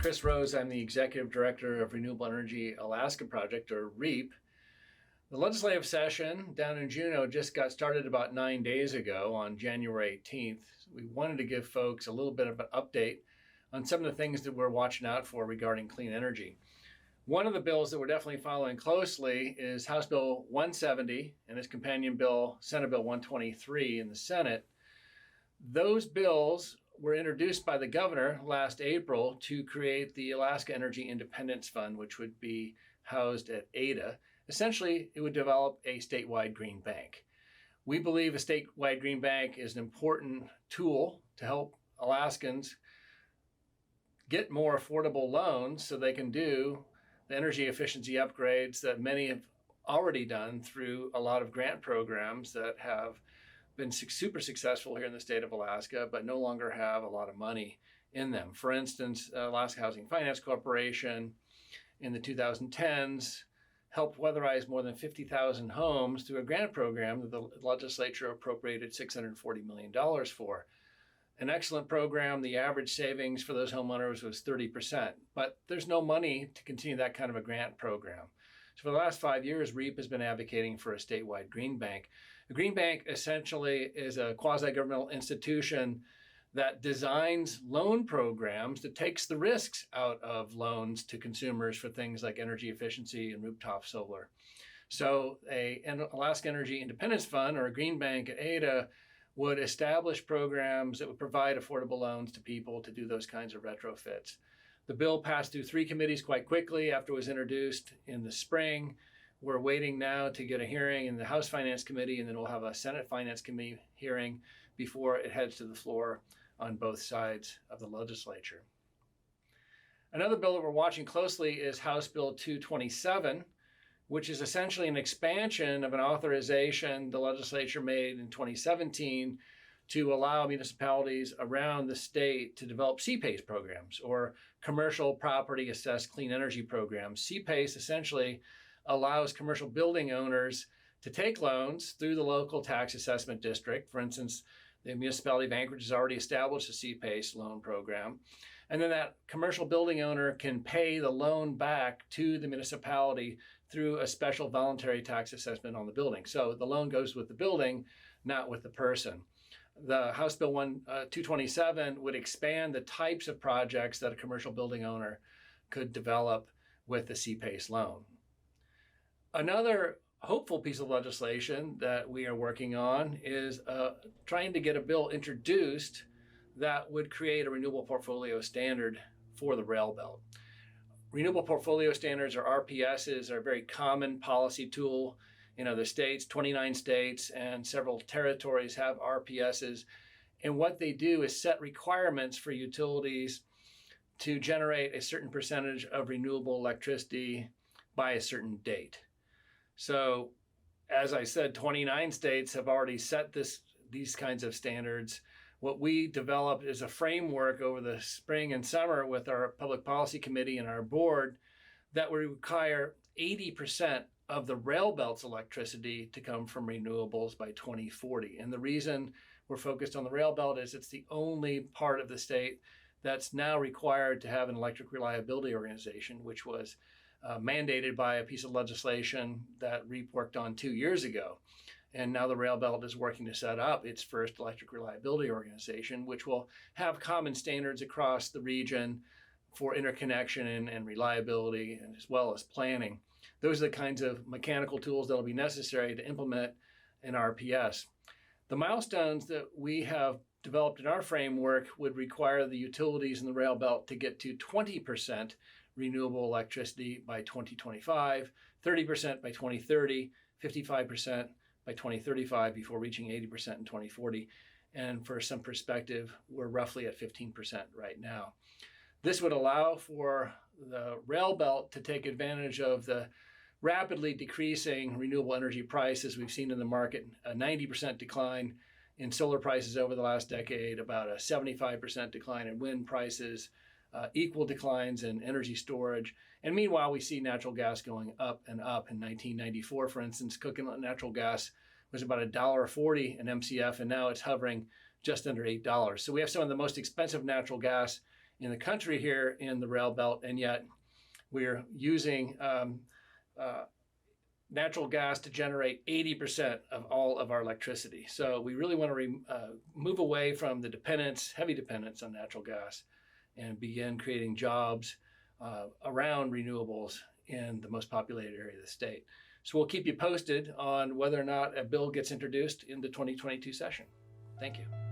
Chris Rose. I'm the Executive Director of Renewable Energy Alaska Project, or REAP. The legislative session down in Juneau just got started about 9 days ago on January 18th. We wanted to give folks a little bit of an update on some of the things that we're watching out for regarding clean energy. One of the bills that we're definitely following closely is House Bill 170 and its companion bill, Senate Bill 123 in the Senate. Those bills were introduced by the governor last April to create the Alaska Energy Independence Fund, which would be housed at ADA. Essentially, it would develop a statewide green bank. We believe a statewide green bank is an important tool to help Alaskans get more affordable loans so they can do the energy efficiency upgrades that many have already done through a lot of grant programs that have been super successful here in the state of Alaska, but no longer have a lot of money in them. For instance, Alaska Housing Finance Corporation in the 2010s helped weatherize more than 50,000 homes through a grant program that the legislature appropriated $640 million for. An excellent program. The average savings for those homeowners was 30%, but there's no money to continue that kind of a grant program. So for the last 5 years, REAP has been advocating for a statewide green bank. A green bank essentially is a quasi-governmental institution that designs loan programs that takes the risks out of loans to consumers for things like energy efficiency and rooftop solar. So an Alaska Energy Independence Fund, or a green bank at ADA, would establish programs that would provide affordable loans to people to do those kinds of retrofits. The bill passed through 3 committees quite quickly after it was introduced in the spring. We're waiting now to get a hearing in the House Finance Committee, and then we'll have a Senate Finance Committee hearing before it heads to the floor on both sides of the legislature. Another bill that we're watching closely is House Bill 227, which is essentially an expansion of an authorization the legislature made in 2017 to allow municipalities around the state to develop CPACE programs, or Commercial Property Assessed Clean Energy Programs. CPACE essentially allows commercial building owners to take loans through the local tax assessment district. For instance, the municipality of Anchorage has already established a CPACE loan program. And then that commercial building owner can pay the loan back to the municipality through a special voluntary tax assessment on the building. So the loan goes with the building, not with the person. The House Bill 227 would expand the types of projects that a commercial building owner could develop with the CPACE loan. Another hopeful piece of legislation that we are working on is trying to get a bill introduced that would create a renewable portfolio standard for the rail belt. Renewable portfolio standards, or RPSs, are a very common policy tool in other states. 29 states and several territories have RPSs. And what they do is set requirements for utilities to generate a certain percentage of renewable electricity by a certain date. So, as I said, 29 states have already set these kinds of standards. What we developed is a framework over the spring and summer with our Public Policy Committee and our board that would require 80% of the rail belt's electricity to come from renewables by 2040. And the reason we're focused on the rail belt is it's the only part of the state that's now required to have an electric reliability organization, which was mandated by a piece of legislation that REAP worked on 2 years ago. And now the rail belt is working to set up its first electric reliability organization, which will have common standards across the region for interconnection and reliability, and as well as planning. Those are the kinds of mechanical tools that will be necessary to implement an RPS. The milestones that we have developed in our framework would require the utilities in the rail belt to get to 20% renewable electricity by 2025, 30% by 2030, 55% by 2035 before reaching 80% in 2040. And for some perspective, we're roughly at 15% right now. This would allow for the rail belt to take advantage of the rapidly decreasing renewable energy prices we've seen in the market, a 90% decline in solar prices over the last decade, about a 75% decline in wind prices, equal declines in energy storage. And meanwhile, we see natural gas going up and up. In 1994, for instance, coconut natural gas was about $1.40 an MCF, and now it's hovering just under $8. So we have some of the most expensive natural gas in the country here in the rail belt, and yet we're using natural gas to generate 80% of all of our electricity. So we really want to move away from the heavy dependence on natural gas, and begin creating jobs around renewables in the most populated area of the state. So we'll keep you posted on whether or not a bill gets introduced in the 2022 session. Thank you.